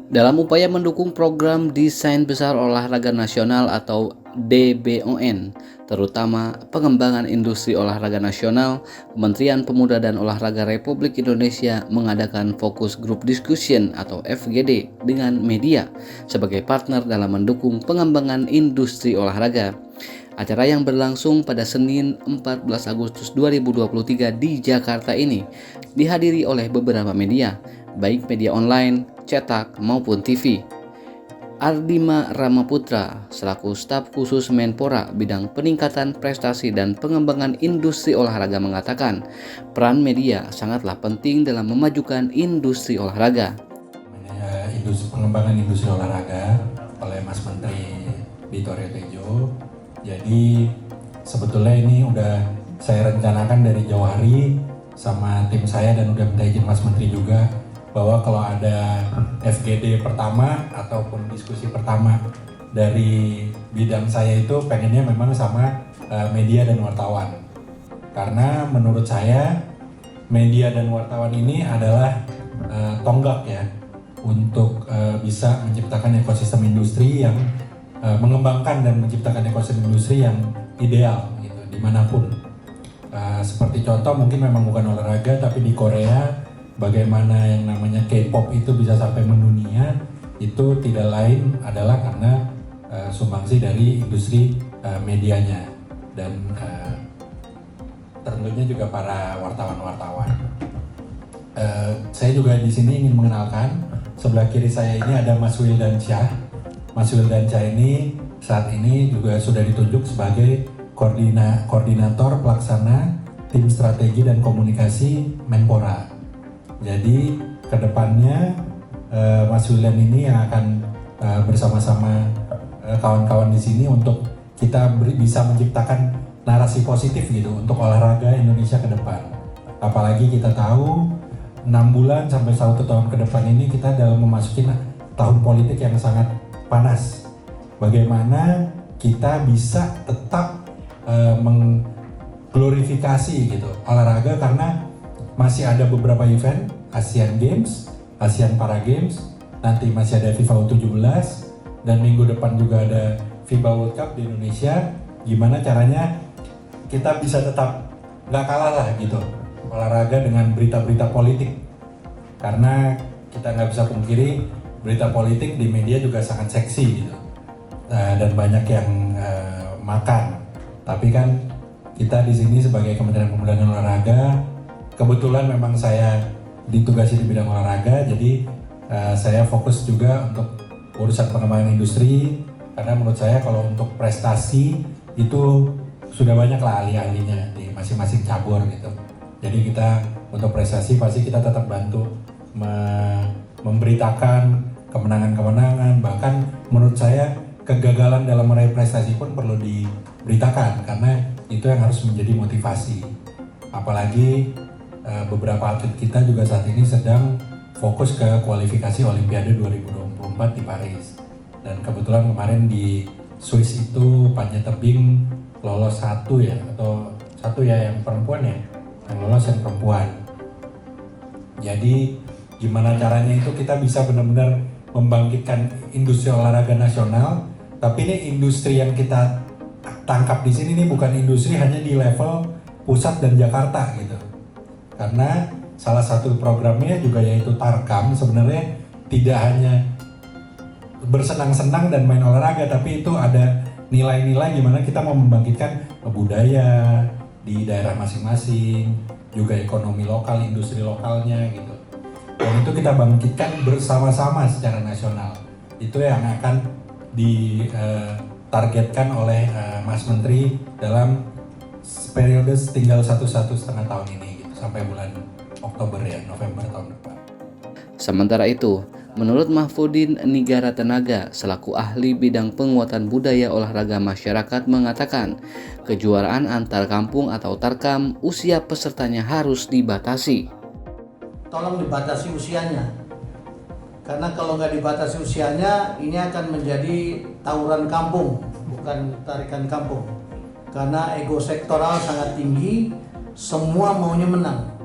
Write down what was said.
Dalam upaya mendukung program Desain Besar Olahraga Nasional atau DBON, terutama pengembangan industri olahraga nasional, Kementerian Pemuda dan Olahraga Republik Indonesia mengadakan Focus Group Discussion atau FGD dengan media sebagai partner dalam mendukung pengembangan industri olahraga. Acara yang berlangsung pada Senin 14 Agustus 2023 di Jakarta ini dihadiri oleh beberapa media, baik media online, cetak maupun TV. Ardima Ramaputra selaku staf khusus Menpora bidang peningkatan prestasi dan pengembangan industri olahraga mengatakan peran media sangatlah penting dalam memajukan industri olahraga. Pengembangan industri olahraga oleh Mas Menteri Dito Aryo Tejo. Jadi sebetulnya ini udah saya rencanakan dari jauh hari sama tim saya dan udah minta izin Mas Menteri juga bahwa kalau ada FGD pertama ataupun diskusi pertama dari bidang saya itu pengennya memang sama media dan wartawan. Karena menurut saya media dan wartawan ini adalah tonggak ya untuk bisa menciptakan ekosistem industri yang mengembangkan dan menciptakan ekosistem industri yang ideal gitu dimanapun. Seperti contoh mungkin memang bukan olahraga tapi di Korea bagaimana yang namanya K-pop itu bisa sampai mendunia itu tidak lain adalah karena sumbangsi dari industri medianya dan tentunya juga para wartawan-wartawan. Saya juga di sini ingin mengenalkan sebelah kiri saya ini ada Mas Wildan Syah. Mas Wildan Syah ini saat ini juga sudah ditunjuk sebagai koordinator pelaksana tim strategi dan komunikasi Menpora. Jadi kedepannya Mas Wildan ini yang akan bersama-sama kawan-kawan di sini untuk kita bisa menciptakan narasi positif gitu untuk olahraga Indonesia ke depan. Apalagi kita tahu 6 bulan sampai 1 tahun ke depan ini kita dalam memasuki tahun politik yang sangat panas. Bagaimana kita bisa tetap mengglorifikasi gitu olahraga karena masih ada beberapa event Asian Games, Asian Para Games, nanti masih ada FIFA U17 dan minggu depan juga ada FIBA World Cup di Indonesia. Gimana caranya kita bisa tetap nggak kalah lah gitu olahraga dengan berita-berita politik, karena kita nggak bisa pungkiri berita politik di media juga sangat seksi gitu dan banyak yang makan. Tapi kan kita di sini sebagai Kementerian Pemuda dan Olahraga, kebetulan memang saya ditugasi di bidang olahraga, jadi saya fokus juga untuk urusan pengembangan industri, karena menurut saya kalau untuk prestasi itu sudah banyak lah ahli-ahlinya di masing-masing cabur gitu. Jadi kita untuk prestasi pasti kita tetap bantu memberitakan kemenangan-kemenangan, bahkan menurut saya kegagalan dalam meraih prestasi pun perlu diberitakan karena itu yang harus menjadi motivasi. Apalagi beberapa atlet kita juga saat ini sedang fokus ke kualifikasi Olimpiade 2024 di Paris. Dan kebetulan kemarin di Swiss itu panjat tebing lolos satu ya yang perempuan ya, yang lolos yang perempuan. Jadi gimana caranya itu kita bisa benar-benar membangkitkan industri olahraga nasional, tapi ini industri yang kita tangkap di sini nih bukan industri hanya di level pusat dan Jakarta gitu. Karena salah satu programnya juga yaitu Tarkam sebenarnya tidak hanya bersenang-senang dan main olahraga, tapi itu ada nilai-nilai gimana kita mau membangkitkan budaya di daerah masing-masing, juga ekonomi lokal, industri lokalnya gitu. Dan itu kita bangkitkan bersama-sama secara nasional. Itu yang akan ditargetkan oleh Mas Menteri dalam periode tinggal 1,5 tahun ini gitu, sampai bulan Oktober ya, November tahun depan. Sementara itu, menurut Mahfudin Nigara Tenaga selaku ahli bidang penguatan budaya olahraga masyarakat mengatakan kejuaraan antar kampung atau Tarkam usia pesertanya harus dibatasi. Tolong dibatasi usianya, karena kalau nggak dibatasi usianya ini akan menjadi tawuran kampung, bukan tarikan kampung. Karena ego sektoral sangat tinggi, semua maunya menang.